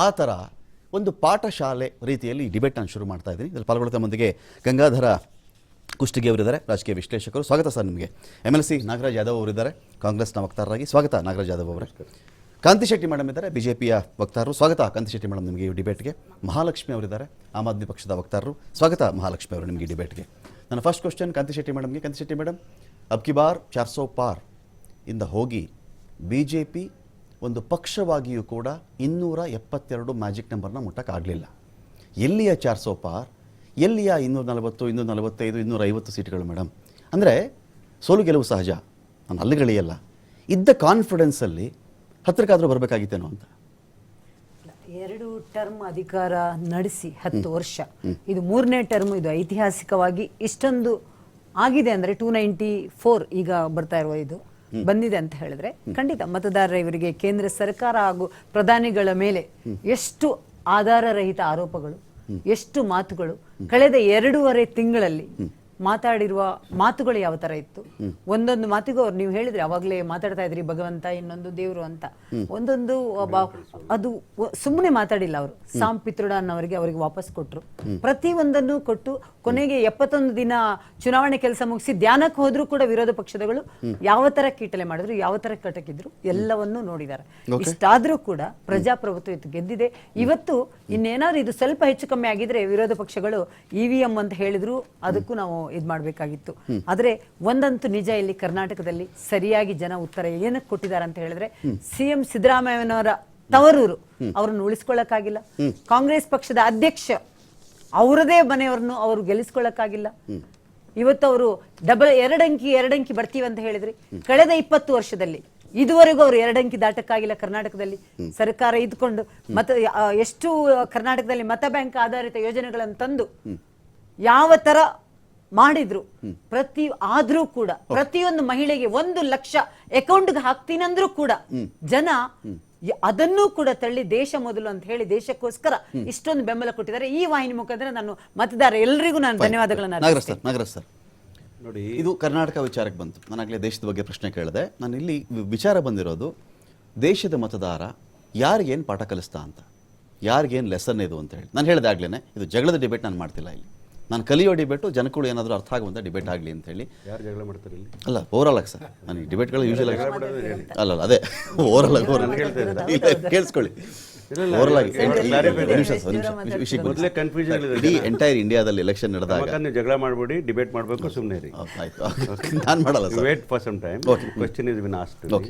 ಆ ಥರ ಒಂದು ಪಾಠಶಾಲೆ ರೀತಿಯಲ್ಲಿ ಡಿಬೇಟ್ ನಾನು ಶುರು ಮಾಡ್ತಾ ಇದ್ದೀನಿ. ಇದರಲ್ಲಿ ಪಾಲ್ಗೊಳ್ತಾ ನಮ್ಮೊಂದಿಗೆ ಗಂಗಾಧರ ಕುಷ್ಟಗಿ ಅವರಿದ್ದಾರೆ, ರಾಜಕೀಯ ವಿಶ್ಲೇಷಕರು. ಸ್ವಾಗತ ಸರ್ ನಿಮಗೆ. MLC ನಾಗರಾಜ್ ಯಾದವ್ ಅವರಿದ್ದಾರೆ, ಕಾಂಗ್ರೆಸ್ನ ವಕ್ತಾರರಾಗಿ. ಸ್ವಾಗತ ನಾಗರಾಜ್ ಯಾದವ್ ಅವರೇ. ಕಾಂತಿ ಶೆಟ್ಟಿ ಮೇಡಮ್ ಇದ್ದಾರೆ, ಬಿಜೆಪಿಯ ವಕ್ತಾರರು. ಸ್ವಾಗತ ಕಾಂತಿ ಶೆಟ್ಟಿ ಮೇಡಮ್ ನಿಮಗೆ ಈ ಡಿಬೇಟ್ಗೆ. ಮಹಾಲಕ್ಷ್ಮಿ ಅವರಿದ್ದಾರೆ, ಆಮ್ ಆದ್ಮಿ ಪಕ್ಷದ ವಕ್ತಾರರು. ಸ್ವಾಗತ ಮಹಾಲಕ್ಷ್ಮಿ ಅವರು ನಿಮಗೆ ಈ ಡಿಬೇಟ್ಗೆ. ನನ್ನ ಫಸ್ಟ್ ಕ್ವಶನ್ ಕಾಂತಿ ಶೆಟ್ಟಿ ಮೇಡಮ್ಗೆ. ಕಾಂತಿ ಶೆಟ್ಟಿ ಮೇಡಮ್, ಅಬ್ ಕಿ ಬಾರ್ 400 ಪಾರ್ ಇಂದ ಹೋಗಿ ಬಿಜೆಪಿ ಒಂದು ಪಕ್ಷವಾಗಿಯೂ ಕೂಡ 272 ಮ್ಯಾಜಿಕ್ ನಂಬರ್ನ ಮುಟ್ಟಕ್ಕಾಗಲಿಲ್ಲ. ಎಲ್ಲಿಯ 400 ಪಾರ್, ಎಲ್ಲಿಯ 240, 245, 250 ಸೀಟ್ಗಳು ಮೇಡಮ್? ಅಂದರೆ ಸೋಲು ಗೆಲುವು ಸಹಜ, ನಾನು ಅಲ್ಲಿಗಳಿಯಲ್ಲ. ಇದ್ದ ಕಾನ್ಫಿಡೆನ್ಸಲ್ಲಿ ಹತ್ತಿರಕ್ಕಾದರೂ ಬರಬೇಕಾಗಿತ್ತೇನೋ ಅಂತ. 2 ಟರ್ಮ್ ಅಧಿಕಾರ ನಡೆಸಿ 10 ವರ್ಷ, ಇದು 3ನೇ ಟರ್ಮ್. ಇದು ಐತಿಹಾಸಿಕವಾಗಿ ಇಷ್ಟೊಂದು ಆಗಿದೆ ಅಂದರೆ 294 ಈಗ ಬರ್ತಾ ಇರುವ ಇದು ಬಂದಿದೆ ಅಂತ ಹೇಳಿದ್ರೆ ಖಂಡಿತ ಮತದಾರರ ಇವರಿಗೆ ಕೇಂದ್ರ ಸರ್ಕಾರ ಹಾಗೂ ಪ್ರಧಾನಿಗಳ ಮೇಲೆ ಎಷ್ಟು ಆಧಾರರಹಿತ ಆರೋಪಗಳು, ಎಷ್ಟು ಮಾತುಗಳು ಕಳೆದ 2.5 ತಿಂಗಳಲ್ಲಿ ಮಾತಾಡಿರುವ ಮಾತುಗಳು ಯಾವ ತರ ಇತ್ತು. ಒಂದೊಂದು ಮಾತಿಗೂ ಅವ್ರು ನೀವು ಹೇಳಿದ್ರೆ ಅವಾಗಲೇ ಮಾತಾಡ್ತಾ ಇದ್ರಿ ಭಗವಂತ, ಇನ್ನೊಂದು ದೇವರು ಅಂತ. ಒಂದೊಂದು ಅದು ಸುಮ್ಮನೆ ಮಾತಾಡಿಲ್ಲ ಅವರು. ಸಾಮ್ ಪಿತ್ರೋಡನ್ ಅವರಿಗೆ ವಾಪಸ್ ಕೊಟ್ರು, ಪ್ರತಿ ಒಂದನ್ನು ಕೊಟ್ಟು ಕೊನೆಗೆ 71 ದಿನ ಚುನಾವಣೆ ಕೆಲಸ ಮುಗಿಸಿ ಧ್ಯಾನಕ್ಕೆ ಹೋದ್ರು ಕೂಡ ವಿರೋಧ ಪಕ್ಷದಗಳು ಯಾವ ತರ ಕೀಟಲೆ ಮಾಡಿದ್ರು, ಯಾವ ತರ ಕಟಕಿದ್ರು ಎಲ್ಲವನ್ನೂ ನೋಡಿದ್ದಾರೆ. ಇಷ್ಟಾದ್ರೂ ಕೂಡ ಪ್ರಜಾಪ್ರಭುತ್ವ ಇತ್ತು, ಗೆದ್ದಿದೆ. ಇವತ್ತು ಇನ್ನೇನಾದ್ರು ಇದು ಸ್ವಲ್ಪ ಹೆಚ್ಚು ಕಮ್ಮಿ ಆಗಿದ್ರೆ ವಿರೋಧ ಪಕ್ಷಗಳು EVM ಅಂತ ಹೇಳಿದ್ರು, ಅದಕ್ಕೂ ನಾವು ಇದ್ ಮಾಡ್ಬೇಕಾಗಿತ್ತು. ಆದ್ರೆ ಒಂದಂತೂ ನಿಜ, ಇಲ್ಲಿ ಕರ್ನಾಟಕದಲ್ಲಿ ಸರಿಯಾಗಿ ಜನ ಉತ್ತರ ಏನಕ್ಕೆ ಕೊಟ್ಟಿದ್ದಾರೆ ಅಂತ ಹೇಳಿದ್ರೆ, CM ಸಿದ್ದರಾಮಯ್ಯನವರ ತವರೂರು ಅವ್ರನ್ನ ಉಳಿಸ್ಕೊಳ್ಳಕ್ಕಾಗಿಲ್ಲ. ಕಾಂಗ್ರೆಸ್ ಪಕ್ಷದ ಅಧ್ಯಕ್ಷ ಅವರದೇ ಮನೆಯವ್ರನ್ನು ಅವರು ಗೆಲ್ಲಿಸ್ಕೊಳ್ಳಕ್ಕಾಗಿಲ್ಲ. ಇವತ್ತು ಅವರು ಎರಡು ಅಂಕಿ ಬರ್ತೀವಿ ಅಂತ ಹೇಳಿದ್ರಿ. ಕಳೆದ 20 ವರ್ಷದಲ್ಲಿ ಇದುವರೆಗೂ ಅವರು 2 ಅಂಕಿ ದಾಟಕ್ಕಾಗಿಲ್ಲ. ಕರ್ನಾಟಕದಲ್ಲಿ ಸರ್ಕಾರ ಇದ್ಕೊಂಡು ಎಷ್ಟು ಕರ್ನಾಟಕದಲ್ಲಿ ಮತ ಬ್ಯಾಂಕ್ ಆಧಾರಿತ ಯೋಜನೆಗಳನ್ನು ತಂದು ಯಾವ ತರ ಮಾಡಿದ್ರು, ಆದ್ರೂ ಕೂಡ ಪ್ರತಿಯೊಂದು ಮಹಿಳೆಗೆ 1 ಲಕ್ಷ ಅಕೌಂಟ್ಗೆ ಹಾಕ್ತೀನಂದ್ರೂ ಕೂಡ ಜನ ಅದನ್ನೂ ಕೂಡ ತಳ್ಳಿ ದೇಶ ಮೊದಲು ಅಂತ ಹೇಳಿ ದೇಶಕ್ಕೋಸ್ಕರ ಇಷ್ಟೊಂದು ಬೆಂಬಲ ಕೊಟ್ಟಿದ್ದಾರೆ. ಈ ವಾಹಿನಿ ಮುಖಾಂತರ ನಾನು ಮತದಾರ ಎಲ್ಲರಿಗೂ ನಾನು ಧನ್ಯವಾದಗಳನ್ನ ನಾಗರಾಜ್ ಸರ್ ನೋಡಿ, ಇದು ಕರ್ನಾಟಕ ವಿಚಾರಕ್ಕೆ ಬಂತು. ನಾನಾಗಲೇ ದೇಶದ ಬಗ್ಗೆ ಪ್ರಶ್ನೆ ಕೇಳಿದೆ. ನಾನು ಇಲ್ಲಿ ವಿಚಾರ ಬಂದಿರೋದು ದೇಶದ ಮತದಾರ ಯಾರಿಗೇನು ಪಾಠ ಕಲಿಸ್ತಾ ಅಂತ, ಯಾರಿಗೇನು ಲೆಸನ್ ಇದು ಅಂತ ಹೇಳಿ. ನಾನು ಹೇಳಿದೆ ಆಗ್ಲೇ, ಇದು ಜಗಳದ ಡಿಬೇಟ್ ನಾನು ಮಾಡ್ತಿಲ್ಲ ಇಲ್ಲಿ. ನಾನು ಕಲಿಯೋ ಡಿಬೇಟು ಜನಗಳು ಏನಾದರೂ ಅರ್ಥ ಆಗುವಂಥ ಡಿಬೇಟ್ ಆಗಲಿ ಅಂತ ಹೇಳಿ. ಯಾರು ಜಗಳ ಮಾಡ್ತಾರೆ ಇಲ್ಲಿ? ಅಲ್ಲ, ಓವರಾಲ್ ಆಗಿ ಸರ್. ನಾನು ಈ ಡಿಬೇಟ್ಗಳು ಯೂಶಲ್ ಅಲ್ಲ ಅದೇ ಓವರಾಲ್ ಆಗಿ ಕೇಳಿಸ್ಕೊಳ್ಳಿ. ಓವರಾಲ್ ಆಗಿ ಎಂಟೈರ್ ಇಂಡಿಯಾದಲ್ಲಿ ಎಲೆಕ್ಷನ್ ನಡೆದಾಗ ನೀವು ಜಗಳ ಮಾಡಬೇಡಿ, ಡಿಬೇಟ್ ಮಾಡಬೇಕು, ಸುಮ್ಮನೆ ರೀ. ಆಯ್ತು, ನಾನು ಮಾಡಲ್ಲ. Wait for some time. Question is been asked.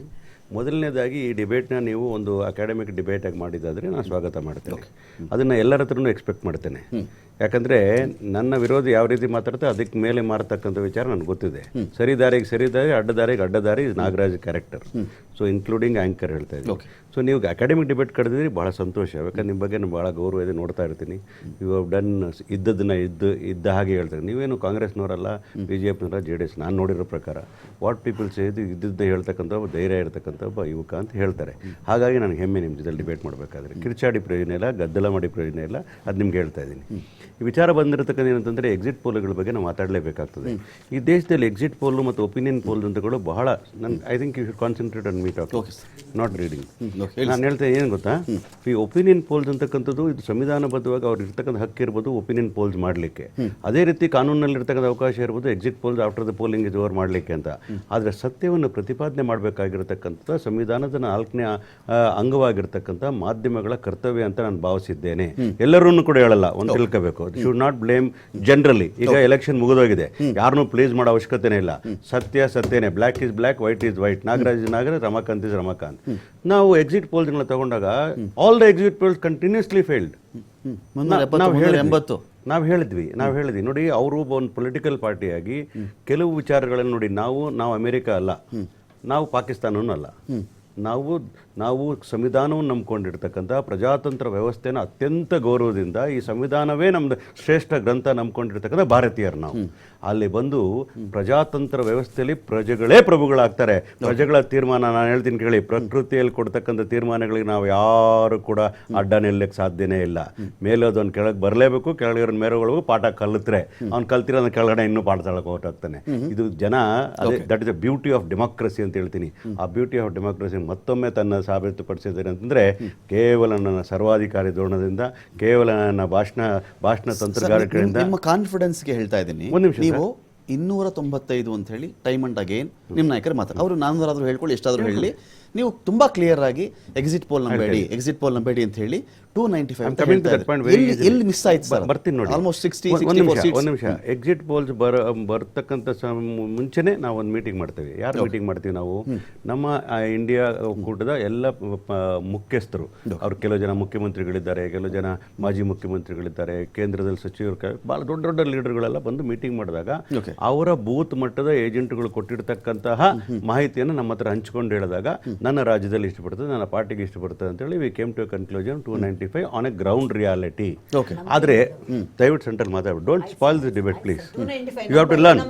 ಮೊದಲನೇದಾಗಿ ಈ ಡಿಬೇಟ್ನ ನೀವು ಒಂದು ಅಕಾಡೆಮಿಕ್ ಡಿಬೇಟ್ ಆಗಿ ಮಾಡಿದ್ದಾದರೆ ನಾನು ಸ್ವಾಗತ ಮಾಡ್ತೇನೆ. ಅದನ್ನು ಎಲ್ಲರ ಹತ್ರನೂ ಎಕ್ಸ್ಪೆಕ್ಟ್ ಮಾಡ್ತೇನೆ. ಯಾಕಂದರೆ ನನ್ನ ವಿರೋಧಿ ಯಾವ ರೀತಿ ಮಾತಾಡ್ತಾರೆ ಅದಕ್ಕೆ ಮೇಲೆ ಮಾರತಕ್ಕಂಥ ವಿಚಾರ ನನಗೆ ಗೊತ್ತಿದೆ. ಸರಿದಾರಿಗೆ ಸರಿದಾರಿ, ಅಡ್ಡದಾರಿಗೆ ಅಡ್ಡದಾರಿ is Nagaraj character. So including anchor ಹೇಳ್ತಾ ಇದ್ದೀನಿ. ಸೊ ನೀವು ಅಕಾಡೆಮಿಕ್ ಡಿಬೇಟ್ ಕರೆದಿದ್ರಿ ಭಾಳ ಸಂತೋಷ. ಯಾಕಂದ್ರೆ ನಿಮ್ಮ ಬಗ್ಗೆ ನಾನು ಭಾಳ ಗೌರವ ಇದೆ, ನೋಡ್ತಾ ಇರ್ತೀನಿ. ಯು ಹವ್ ಡನ್ ಇದ್ದದನ್ನ ಇದ್ದ ಹಾಗೆ ಹೇಳ್ತಾರೆ. ನೀವೇನು ಕಾಂಗ್ರೆಸ್ನವರಲ್ಲ, BJPನವರ, JDS. ನಾನು ನೋಡಿರೋ ಪ್ರಕಾರ ವಾಟ್ ಪೀಪಲ್ಸ್ ಇದ್ದದ್ದ ಹೇಳ್ತಕ್ಕಂಥ ಒಬ್ಬ ಧೈರ್ಯ ಇರತಕ್ಕಂಥ ಒಬ್ಬ ಯುವಕ ಅಂತ ಹೇಳ್ತಾರೆ. ಹಾಗಾಗಿ ನನಗೆ ಹೆಮ್ಮೆ ನಿಮ್ಮ ಜೊತೆ ಡಿಬೇಟ್ ಮಾಡಬೇಕಾದ್ರೆ. ಕಿರ್ಚಾಡಿ ಪ್ರಯೋಜನ ಇಲ್ಲ, ಗದ್ದಲ ಮಾಡಿ ಪ್ರಯೋಜನ ಇಲ್ಲ, ಅದು ನಿಮ್ಗೆ ಹೇಳ್ತಾ ಇದ್ದೀನಿ. ಈ ವಿಚಾರ ಬಂದಿರತಕ್ಕಂಥ ಏನಂತಂದರೆ ಎಕ್ಸಿಟ್ ಪೋಲ್ಗಳ ಬಗ್ಗೆ ನಾವು ಮಾತಾಡಲೇಬೇಕಾಗ್ತದೆ. ಈ ದೇಶದಲ್ಲಿ ಎಕ್ಸಿಟ್ ಪೋಲ್ ಮತ್ತು ಒಪಿನಿಯನ್ ಪೋಲ್ ಅಂತಗಳು ಬಹಳ I think you should concentrate on me talk, not reading. ನಾನು ಹೇಳ್ತೇನೆ ಏನು ಗೊತ್ತಾ, ಈ ಒಪಿನಿಯನ್ ಪೋಲ್ಸ್ ಅಂತಕ್ಕಂಥದ್ದು ಇದು ಸಂವಿಧಾನಬದ್ಧವಾಗಿ ಅವ್ರು ಇರ್ತಕ್ಕಂಥ ಹಕ್ಕಿರ್ಬೋದು ಒಪಿನಿಯನ್ ಪೋಲ್ಸ್ ಮಾಡಲಿಕ್ಕೆ. ಅದೇ ರೀತಿ ಕಾನೂನಲ್ಲಿ ಇರ್ತಕ್ಕಂಥ ಅವಕಾಶ ಇರ್ಬೋದು exit poles after the polling is over ಮಾಡಲಿಕ್ಕೆ ಅಂತ. ಆದರೆ ಸತ್ಯವನ್ನು ಪ್ರತಿಪಾದನೆ ಮಾಡಬೇಕಾಗಿರತಕ್ಕಂಥ ಸಂವಿಧಾನದ 4ನೇ ಅಂಗವಾಗಿರ್ತಕ್ಕಂಥ ಮಾಧ್ಯಮಗಳ ಕರ್ತವ್ಯ ಅಂತ ನಾನು ಭಾವಿಸಿದ್ದೇನೆ. ಎಲ್ಲರನ್ನೂ ಕೂಡ ಹೇಳಲ್ಲ, ಒಂದು ತಿಳ್ಕೋಬೇಕು. Should not blame generally. ಈಗ ಎಲೆಕ್ಷನ್ ಮುಗಿದೋಗಿದೆ, ಯಾರನ್ನೂ ಪ್ಲೀಸ್ ಮಾಡೋ ಅವಶ್ಯಕತೆನೇ ಇಲ್ಲ. ಸತ್ಯ ಸತ್ಯನೇ, black is black, white is white, Nagaraj is Nagaraj, Ramakant is Ramakant. ನಾವು ಎಕ್ಸಿಟ್ ಪೋಲ್ಸ್ಗಳನ್ನ ತಗೊಂಡಾಗ all the exit polls continuously failed. ನಾವು ಹೇಳಿದ್ವಿ ನೋಡಿ, ಅವರು ಒಂದು ಪೊಲಿಟಿಕಲ್ ಪಾರ್ಟಿಯಾಗಿ ಕೆಲವು ವಿಚಾರಗಳನ್ನು ನೋಡಿ, ನಾವು ಅಮೆರಿಕ ಅಲ್ಲ, ನಾವು ಪಾಕಿಸ್ತಾನವೂ ಅಲ್ಲ, ನಾವು ಸಂವಿಧಾನವನ್ನು ನಂಬ್ಕೊಂಡಿರ್ತಕ್ಕಂಥ ಪ್ರಜಾತಂತ್ರ ವ್ಯವಸ್ಥೆನ ಅತ್ಯಂತ ಗೌರವದಿಂದ ಈ ಸಂವಿಧಾನವೇ ನಮ್ಮದು ಶ್ರೇಷ್ಠ ಗ್ರಂಥ ನಂಬ್ಕೊಂಡಿರ್ತಕ್ಕಂಥ ಭಾರತೀಯರು ನಾವು. ಅಲ್ಲಿ ಬಂದು ಪ್ರಜಾತಂತ್ರ ವ್ಯವಸ್ಥೆಯಲ್ಲಿ ಪ್ರಜೆಗಳೇ ಪ್ರಭುಗಳಾಗ್ತಾರೆ. ಪ್ರಜೆಗಳ ತೀರ್ಮಾನ ನಾನು ಹೇಳ್ತೀನಿ ಕೇಳಿ, ಪ್ರಕೃತಿಯಲ್ಲಿ ಕೊಡ್ತಕ್ಕಂಥ ತೀರ್ಮಾನಗಳಿಗೆ ನಾವು ಯಾರು ಕೂಡ ಅಡ್ಡ ನಿಲ್ಲಕ್ಕೆ ಸಾಧ್ಯನೇ ಇಲ್ಲ. ಮೇಲೋದವ್ನು ಕೆಳಗೆ ಬರಲೇಬೇಕು, ಕೆಳಗಿರೋ ಮೇರೆಗಳು ಪಾಠ ಕಲಿತ್ರೆ ಅವ್ನು ಕಲ್ತಿರೋದನ್ನ ಕೆಳಗಡೆ ಇನ್ನೂ ಪಾಠ ತಳಕ್ಕೆ ಹೊರಟಾಗ್ತಾನೆ. ಇದು ಜನ ಅದೇ that is the beauty of democracy ಅಂತ ಹೇಳ್ತೀನಿ. ಆ ಬ್ಯೂಟಿ ಆಫ್ ಡೆಮೋಕ್ರಸಿ ಮತ್ತೊಮ್ಮೆ ತನ್ನ ಸಾಬೀತುಪಡಿಸಿದ್ದೇನೆ ಅಂತಂದರೆ ಕೇವಲ ನನ್ನ ಸರ್ವಾಧಿಕಾರಿ ಧೋರಣದಿಂದ, ಕೇವಲ ನನ್ನ ಭಾಷಣ ತಂತ್ರಗಾರಿಕೆಯಿಂದ. ನಿಮ್ಮ ಕಾನ್ಫಿಡೆನ್ಸ್ಗೆ ಹೇಳ್ತಾ ಇದ್ದೀನಿ, ಒಂದು ನಿಮಿಷ ನೀವು 295 ಅಂತ ಹೇಳಿ ಟೈಮ್ ಅಂಡ್ ಅಗೇನ್ ನಿಮ್ಮ ನಾಯಕರು ಮಾತಾಡ, ಅವರು 400 ಆದ್ರೂ ಹೇಳ್ಕೊಳ್ಳಿ, ಎಷ್ಟಾದ್ರೂ ಹೇಳಿ, ನೀವು ತುಂಬಾ ಕ್ಲಿಯರ್ ಆಗಿ ಎಕ್ಸಿಟ್ ಪೋಲ್ ನಂಬೇಡಿ ಅಂತ ಹೇಳಿ 295 ಎಲ್ಲಿ ಮಿಸ್ ಆಯ್ತು ಸರ್? ಬರ್ತೀನಿ ನೋಡಿ, ಆಲ್ಮೋಸ್ಟ್ 60 ಒಂದು ನಿಮಿಷ. ಎಕ್ಸಿಟ್ ಪೋಲ್ಸ್ ಬರ್ತಕ್ಕಂಥ ಮುಂಚೆನೆ ನಾವು ಒಂದು ಮೀಟಿಂಗ್ ಮಾಡ್ತೇವೆ. ಯಾರು ಮೀಟಿಂಗ್ ಮಾಡ್ತೀವಿ ನಾವು? ನಮ್ಮ ಇಂಡಿಯಾ ಒಕ್ಕೂಟದ ಎಲ್ಲ ಮುಖ್ಯಸ್ಥರು, ಅವ್ರು ಕೆಲವು ಜನ ಮುಖ್ಯಮಂತ್ರಿಗಳಿದ್ದಾರೆ, ಕೆಲವು ಜನ ಮಾಜಿ ಮುಖ್ಯಮಂತ್ರಿಗಳಿದ್ದಾರೆ, ಕೇಂದ್ರದಲ್ಲಿ ಸಚಿವರು, ಭಾಳ ದೊಡ್ಡ ದೊಡ್ಡ ಲೀಡರ್ಗಳೆಲ್ಲ ಬಂದು ಮೀಟಿಂಗ್ ಮಾಡಿದಾಗ ಅವರ ಬೂತ್ ಮಟ್ಟದ ಏಜೆಂಟ್ಗಳು ಕೊಟ್ಟಿರ್ತಕ್ಕಂತಹ ಮಾಹಿತಿಯನ್ನು ನಮ್ಮ ಹತ್ರ ಹಂಚ್ಕೊಂಡು ಹೇಳಿದಾಗ, ನನ್ನ ರಾಜ್ಯದಲ್ಲಿ ಇಷ್ಟಪಡ್ತದೆ, ನನ್ನ ಪಾರ್ಟಿಗೆ ಇಷ್ಟಪಡ್ತದೆ ಅಂತೇಳಿ we came to a conclusion 295 on a ground reality. ಆದರೆ ದಯವಿಟ್ಟು ಸೆಂಟ್ರಲ್ ಮಾತಾಡ್ಬಿಟ್ಟು, don't spoil the debate please. You have to learn.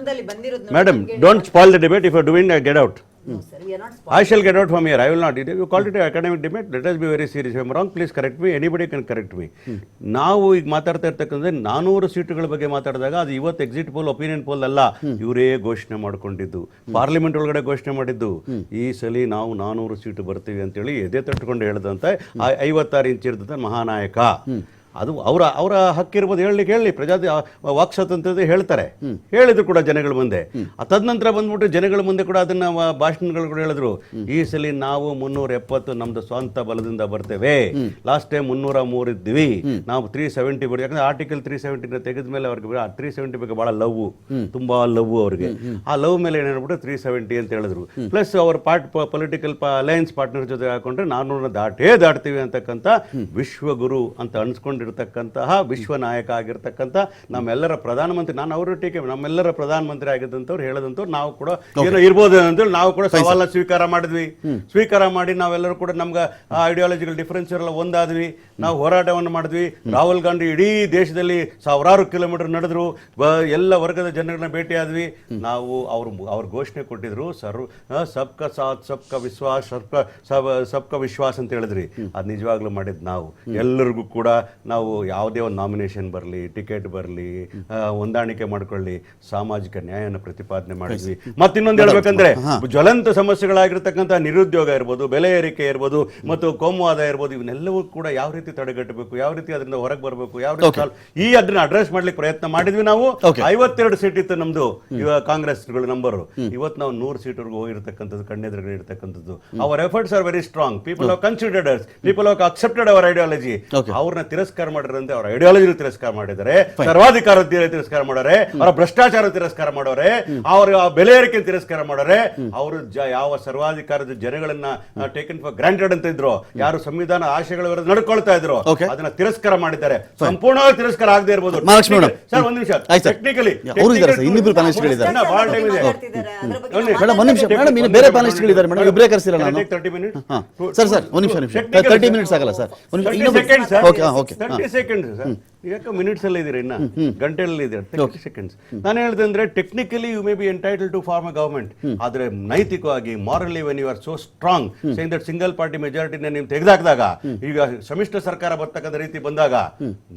Madam, don't spoil the debate. If you are doing, get out. No, sir, we are not I shall get out from here. I will not. You called it an academic debate. Let us be very serious. If I am wrong, please correct me. Anybody can correct me. ನಾವು ಈಗ ಮಾತಾಡ್ತಾ ಇರ್ತಕ್ಕಂಥ 400 ಸೀಟುಗಳ ಬಗ್ಗೆ ಮಾತಾಡಿದಾಗ ಅದು ಇವತ್ತು exit poll, opinion pole ಅಲ್ಲ, ಇವರೇ ಘೋಷಣೆ ಮಾಡ್ಕೊಂಡಿದ್ದು, ಪಾರ್ಲಿಮೆಂಟ್ ಒಳಗಡೆ ಘೋಷಣೆ ಮಾಡಿದ್ದು. ಈ ಸಲ ನಾವು 400 ಸೀಟು ಬರ್ತೀವಿ ಅಂತೇಳಿ ಎದೆ ತಟ್ಟುಕೊಂಡು ಹೇಳ್ದಂತ 56 ಇಂಚ್ ಇರ್ತದೆ ಮಹಾನಾಯಕ. ಅದು ಅವರ ಹಕ್ಕಿರ್ಬೋದು, ಹೇಳಿ ಪ್ರಜಾ ವಾಕ್ ಸ್ವಾತಂತ್ರ್ಯದ ಹೇಳ್ತಾರೆ, ಹೇಳಿದ್ರು ಕೂಡ ಜನಗಳ ಮುಂದೆ. ತದನಂತರ ಬಂದ್ಬಿಟ್ಟು ಜನಗಳ ಮುಂದೆ ಕೂಡ ಅದನ್ನ ಭಾಷಣಗಳು ಕೂಡ ಹೇಳಿದ್ರು, ಈ ಸಲ ನಾವು 370 ನಮ್ದು ಸ್ವಂತ ಬಲದಿಂದ ಬರ್ತೇವೆ. ಲಾಸ್ಟ್ ಟೈಮ್ 303 ಇದ್ವಿ, ನಾವು 370 ಬರ್ತೀವಿ. ಯಾಕಂದ್ರೆ ಆರ್ಟಿಕಲ್ 370 ತೆಗೆದ ಮೇಲೆ ಅವ್ರಿಗೆ 370 ಬಗ್ಗೆ ಬಹಳ ತುಂಬಾ ಲವ್ ಅವ್ರಿಗೆ. ಆ ಲವ್ ಮೇಲೆ ಏನು ಹೇಳ್ಬಿಟ್ಟು 370 ಅಂತ ಹೇಳಿದ್ರು. ಪ್ಲಸ್ ಅವ್ರ ಪೊಲಿಟಿಕಲ್ ಅಲಯನ್ಸ್ ಪಾರ್ಟ್ನರ್ ಜೊತೆ ಹಾಕೊಂಡ್ರೆ 400 ದಾಟ್ತೀವಿ ಅಂತಕ್ಕಂಥ ವಿಶ್ವಗುರು ಅಂತ ಅನ್ಸ್ಕೊಂಡು ಇರತಕ್ಕಂತಹ ವಿಶ್ವ ನಾಯಕ ಆಗಿರ್ತಕ್ಕಂಥ ನಮ್ಮೆಲ್ಲರ ಪ್ರಧಾನಮಂತ್ರಿ, ನಾನು ಅವರು ಟೀಕೆ, ನಮ್ಮೆಲ್ಲರ ಪ್ರಧಾನಮಂತ್ರಿ ಆಗಿದ್ದಂಥವ್ರು ಹೇಳದಂಥವ್ರು ನಾವು ಕೂಡ ಏನೋ ಇರ್ಬೋದು ಅಂತೇಳಿ ನಾವು ಕೂಡ ಸವಾಲನ್ನ ಸ್ವೀಕಾರ ಮಾಡಿ ನಾವೆಲ್ಲರೂ ಕೂಡ ನಮ್ಗೆ ಐಡಿಯಾಲಜಿಕಲ್ ಡಿಫರೆನ್ಸ್ ಎಲ್ಲ ಒಂದಾದ್ವಿ. ನಾವು ಹೋರಾಟವನ್ನು ಮಾಡಿದ್ವಿ. ರಾಹುಲ್ ಗಾಂಧಿ ಇಡೀ ದೇಶದಲ್ಲಿ ಸಾವಿರಾರು ಕಿಲೋಮೀಟರ್ ನಡೆದ್ರು, ಎಲ್ಲ ವರ್ಗದ ಜನರನ್ನ ಭೇಟಿಯಾದ್ವಿ. ನಾವು ಅವ್ರು ಘೋಷಣೆ ಕೊಟ್ಟಿದ್ರು, ಸಬ್ಕಾ ಸಾಥ್ ಸಬ್ಕಾ ವಿಶ್ವಾಸ್, ಸಬ್ಕಾ ವಿಶ್ವಾಸ್ ಅಂತ ಹೇಳಿದ್ರಿ. ಅದು ನಿಜವಾಗ್ಲೂ ಮಾಡಿದ್ ನಾವು. ಎಲ್ಲರಿಗೂ ಕೂಡ ನಾವು ಯಾವುದೇ ಒಂದು ನಾಮಿನೇಷನ್ ಬರಲಿ, ಟಿಕೆಟ್ ಬರಲಿ, ಹೊಂದಾಣಿಕೆ ಮಾಡ್ಕೊಳ್ಳಿ, ಸಾಮಾಜಿಕ ನ್ಯಾಯನ ಪ್ರತಿಪಾದನೆ ಮಾಡಿದ್ವಿ. ಮತ್ತಿನ್ನೊಂದು ಹೇಳ್ಬೇಕಂದ್ರೆ, ಜ್ವಲಂತ ಸಮಸ್ಯೆಗಳಾಗಿರ್ತಕ್ಕಂಥ ನಿರುದ್ಯೋಗ ಇರ್ಬೋದು, ಬೆಲೆ ಏರಿಕೆ ಇರ್ಬೋದು, ಮತ್ತು ಕೋಮುವಾದ ಇರ್ಬೋದು, ಇವನ್ನೆಲ್ಲವೂ ಕೂಡ ಯಾವ ರೀತಿ ತಡೆಗಟ್ಟಬೇಕು, ಯಾವ ರೀತಿ ಅದರಿಂದ ಹೊರಗೆ ಬರಬೇಕು, ಯಾವ ರೀತಿ ಅದನ್ನ ಅಡ್ರೆಸ್ ಮಾಡ್ಲಿಕ್ಕೆ ಪ್ರಯತ್ನ ಮಾಡಿದ್ವಿ ನಾವು. 52 ಸೀಟ್ ಇತ್ತು ನಮ್ದು ಕಾಂಗ್ರೆಸ್ಗಳು ನಂಬರ್. ಇವತ್ತು ನಾವು 100 ಸೀಟ್ವರೆಗೂ ಹೋಗಿರ್ತಕ್ಕಂಥದ್ದು, ಕಣ್ಣೆದುರುಗಡೆ ಇರ್ತಕ್ಕಂಥದ್ದು. Our efforts are very strong. People have considered us, people have accepted our ideology. ಅವ್ರನ್ನ ತಿರಸ್ಕಾರ ಮಾಡಿರಂತೆ, ಅವರ ಐಡಿಯಾಲಜಿ ತಿರಸ್ಕಾರ ಮಾಡಿದ್ದಾರೆ, ಸರ್ವಾಧಿಕಾರ ತಿರಸ್ಕಾರ ಮಾಡಾರೆ, ಅವರ ಭ್ರಷ್ಟಾಚಾರ ತಿರಸ್ಕಾರ ಮಾಡೋರೆ, ಅವರ ಬೆಲೆ ಏರಿಕೆ ತಿರಸ್ಕಾರ ಮಾಡೋರೆ. ಅವರು ಯಾವ ಸರ್ವಾಧಿಕಾರದ ಜನಗಳನ್ನ ಟೇಕನ್ ಫಾರ್ ಗ್ರಾಂಟೆಡ್ ಅಂತ ಇದ್ರು, ಯಾರು ಸಂವಿಧಾನ ಆಶಯಗಳ ವಿರುದ್ಧ ನಡ್ಕೊಳ್ತಾ ಇದ್ರು, ಅದನ್ನ ತಿರಸ್ಕಾರ ಮಾಡಿದ್ದಾರೆ. ಸಂಪೂರ್ಣವಾಗಿ ತಿರಸ್ಕಾರ ಆಗದೆ ಇರ್ಬೋದು. ಸರ್ ಒಂದ್ ನಿಮಿಷ, ಟೆಕ್ನಿಕಲಿ ಇನ್ನಿಬ್ರು ಪ್ಯಾನಲಿಸ್ಟ್ಗಳಿದ್ದಾರೆ. ಬಹಳ ಟೈಮ್ ಇದೆ. ಮೇಡಮ್ ಒಂದ್ ನಿಮಿಷ, ಮೇಡಮ್ ಇನ್ನು ಬೇರೆ ಪ್ಯಾನಲಿಸ್ಟ್ಗಳಿದ್ದಾರೆ ಮೇಡಮ್, ಇಬ್ಬರೇ ಕರೆಸಿಲ್ಲ ನಾನು. 30 minutes. ಸರ್ ಒಂದ್ ನಿಮಿಷ 30 ಮಿನಿಟ್ಸ್ ಆಗಲ್ಲ ಸರ್. 30 seconds sir. ಯಾಕೆ ಮಿನಿಟ್ಸ್ ಎಲ್ಲ ಇದೀರ, ಇನ್ನ ಗಂಟೆಯಲ್ಲಿ ಇದೀರ. 30 seconds. ನಾನು ಹೇಳಿದೆ ಅಂದ್ರೆ, technically you may be entitle to form a government, ಆದ್ರೆ ನೈತಿಕವಾಗಿ, morally when you are so strong, saying that single party ಮೆಜಾರಿಟಿನ ನೀವು ತೆಗೆದಾಕಿದಾಗ, ಈಗ ಸಮ್ಮಿಶ್ರ ಸರ್ಕಾರ ಬರ್ತಕ್ಕಂಥ ರೀತಿ ಬಂದಾಗ,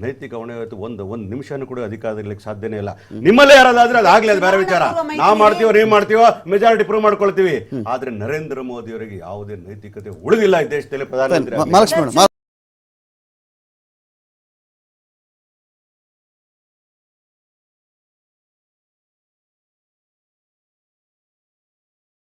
ನೈತಿಕ ಹೊಣೆ ಒಂದು ನಿಮಿಷನೂ ಕೂಡ ಅಧಿಕಾರದಲ್ಲಿಕ್ಕೆ ಸಾಧ್ಯನೇ ಇಲ್ಲ. ನಿಮ್ಮಲ್ಲೇ ಯಾರಾದ್ರೆ ಅದಾಗ್ಲಿ, ಅದು ಬೇರೆ ವಿಚಾರ. ನಾವು ಮಾಡ್ತೀವೋ ನೀವು ಮಾಡ್ತೀವೋ, ಮೆಜಾರಿಟಿ ಪ್ರೂವ್ ಮಾಡ್ಕೊಳ್ತೀವಿ. ಆದ್ರೆ ನರೇಂದ್ರ ಮೋದಿ ಅವರಿಗೆ ಯಾವುದೇ ನೈತಿಕತೆ ಉಳಿದಿಲ್ಲ ಈ ದೇಶದಲ್ಲಿ ಪ್ರಧಾನಮಂತ್ರಿ.